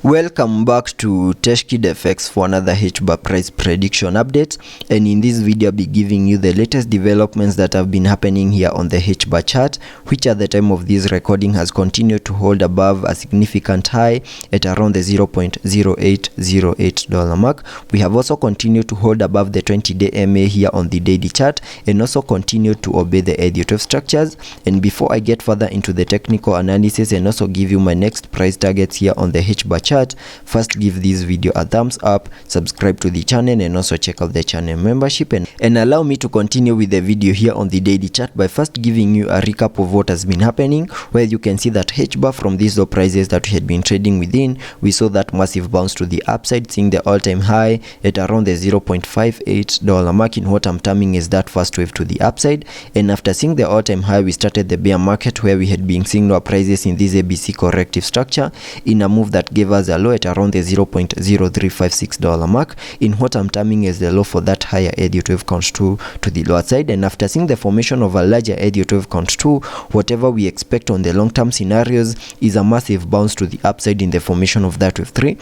Welcome back to TechKidFX for another Hbar price prediction update, and in this video I'll be giving you the latest developments that have been happening here on the Hbar chart, which at the time of this recording has continued to hold above a significant high at around the $0.0808 mark. We have also continued to hold above the 20-day MA here on the daily chart, and also continued to obey the Elliot structures. And before I get further into the technical analysis and also give you my next price targets here on the Hbar chart, first give this video a thumbs up, subscribe to the channel, and also check out the channel membership, and allow me to continue with the video here on the daily chart by first giving you a recap of what has been happening, where you can see that Hbar, from these low prices that we had been trading within, we saw that massive bounce to the upside, seeing the all-time high at around the $0.58 mark in what I'm terming is that first wave to the upside. And after seeing the all-time high, we started the bear market, where we had been seeing lower prices in this ABC corrective structure in a move that gave us a low at around the $0.0356 mark in what I'm terming as the low for that higher Elliott wave count 2 to the lower side. And after seeing the formation of a larger Elliott wave count 2, whatever we expect on the long-term scenarios is a massive bounce to the upside in the formation of that wave 3.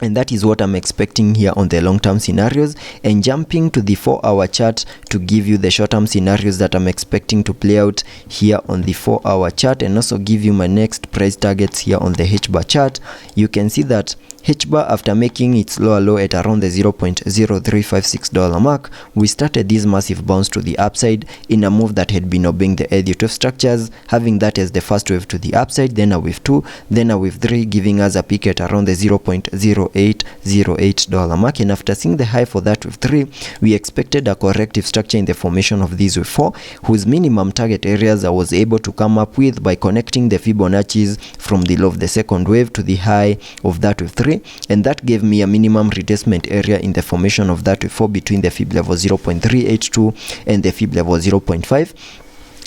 And that is what I'm expecting here on the long-term scenarios. And jumping to the 4-hour chart to give you the short-term scenarios that I'm expecting to play out here on the 4-hour chart, and also give you my next price targets here on the Hbar chart, you can see that Hbar, after making its lower low at around the $0.0356 mark, we started this massive bounce to the upside in a move that had been obeying the Elliott wave structures, having that as the first wave to the upside, then a wave 2, then a wave 3, giving us a peak at around the $0.0808 mark. And after seeing the high for that wave 3, we expected a corrective structure in the formation of this wave 4, whose minimum target areas I was able to come up with by connecting the Fibonacci's from the low of the second wave to the high of that wave 3. And that gave me a minimum retracement area in the formation of that wave 4 between the fib level 0.382 and the fib level 0.5.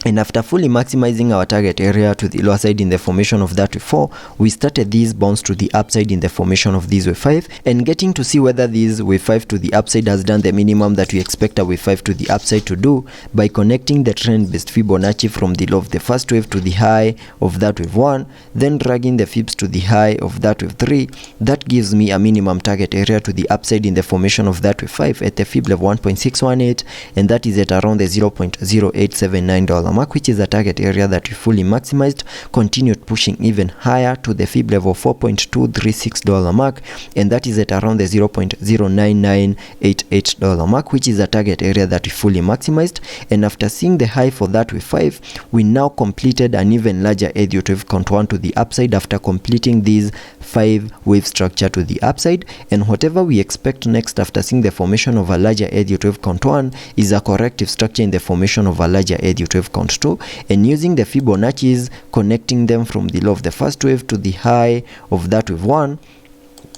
And after fully maximizing our target area to the lower side in the formation of that wave 4, we started this bounce to the upside in the formation of this wave 5, and getting to see whether this wave 5 to the upside has done the minimum that we expect a wave 5 to the upside to do by connecting the trend-based Fibonacci from the low of the first wave to the high of that wave 1, then dragging the fibs to the high of that wave 3. That gives me a minimum target area to the upside in the formation of that wave 5 at the fib level 1.618, and that is at around the $0.0879 mark, which is a target area that we fully maximized, continued pushing even higher to the fib level $4.236 mark, and that is at around the $0.09988 mark, which is a target area that we fully maximized. And after seeing the high for that wave 5, we now completed an even larger Elliott wave count 1 to the upside after completing this 5-wave structure to the upside. And whatever we expect next after seeing the formation of a larger Elliott wave count 1 is a corrective structure in the formation of a larger Elliott wave count 2, and using the Fibonacci's, connecting them from the low of the first wave to the high of that wave 1.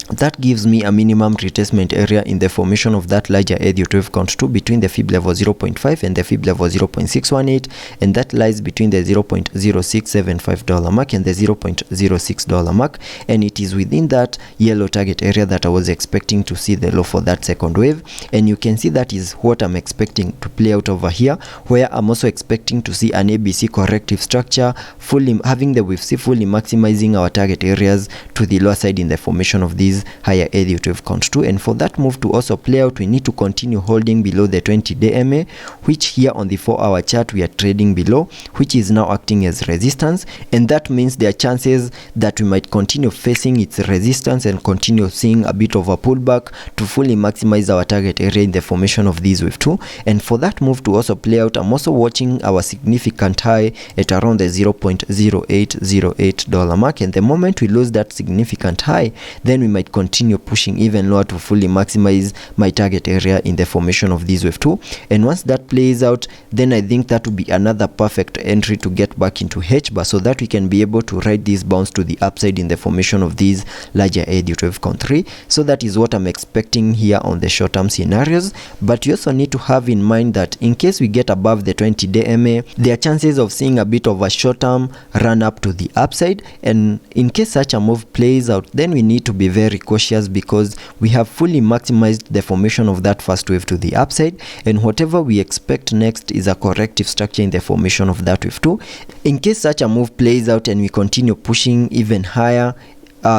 That gives me a minimum retracement area in the formation of that larger Elliott wave count 2 between the fib level 0.5 and the fib level 0.618, and that lies between the $0.0675 mark and the $0.06 mark, and it is within that yellow target area that I was expecting to see the low for that second wave. And you can see that is what I'm expecting to play out over here, where I'm also expecting to see an ABC corrective structure, fully having the wave C fully maximizing our target areas to the lower side in the formation of these higher Elliott wave count 2. And for that move to also play out, we need to continue holding below the 20-day MA, which here on the 4-hour chart we are trading below, which is now acting as resistance. And that means there are chances that we might continue facing its resistance and continue seeing a bit of a pullback to fully maximize our target area in the formation of this wave 2. And for that move to also play out, I'm also watching our significant high at around the $0.0808 mark, and the moment we lose that significant high, then we might continue pushing even lower to fully maximize my target area in the formation of this wave 2. And once that plays out, then I think that will be another perfect entry to get back into Hbar, so that we can be able to ride this bounce to the upside in the formation of these larger Elliott wave count 3. So that is what I'm expecting here on the short-term scenarios. But you also need to have in mind that in case we get above the 20-day MA, there are chances of seeing a bit of a short-term run up to the upside, and in case such a move plays out, then we need to be very cautious, because we have fully maximized the formation of that first wave to the upside, and whatever we expect next is a corrective structure in the formation of that wave 2. In case such a move plays out and we continue pushing even higher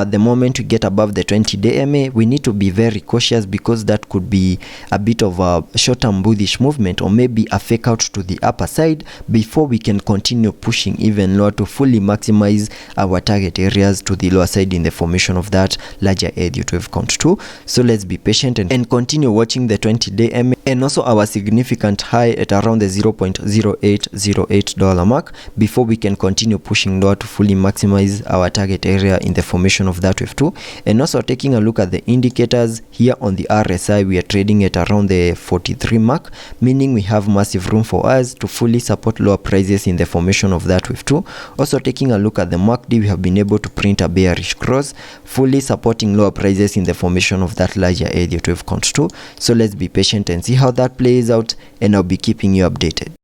the moment we get above the 20-day MA, we need to be very cautious, because that could be a bit of a short-term bullish movement, or maybe a fake out to the upper side before we can continue pushing even lower to fully maximize our target areas to the lower side in the formation of that larger Elliott wave count too. So let's be patient and continue watching the 20-day MA and also our significant high at around the $0.0808 mark before we can continue pushing lower to fully maximize our target area in the formation of that wave 2. And also taking a look at the indicators here on the RSI, we are trading at around the 43 mark, meaning we have massive room for us to fully support lower prices in the formation of that wave 2. Also taking a look at the MACD, we have been able to print a bearish cross, fully supporting lower prices in the formation of that larger Elliott wave count 2. So let's be patient and see how that plays out, and I'll be keeping you updated.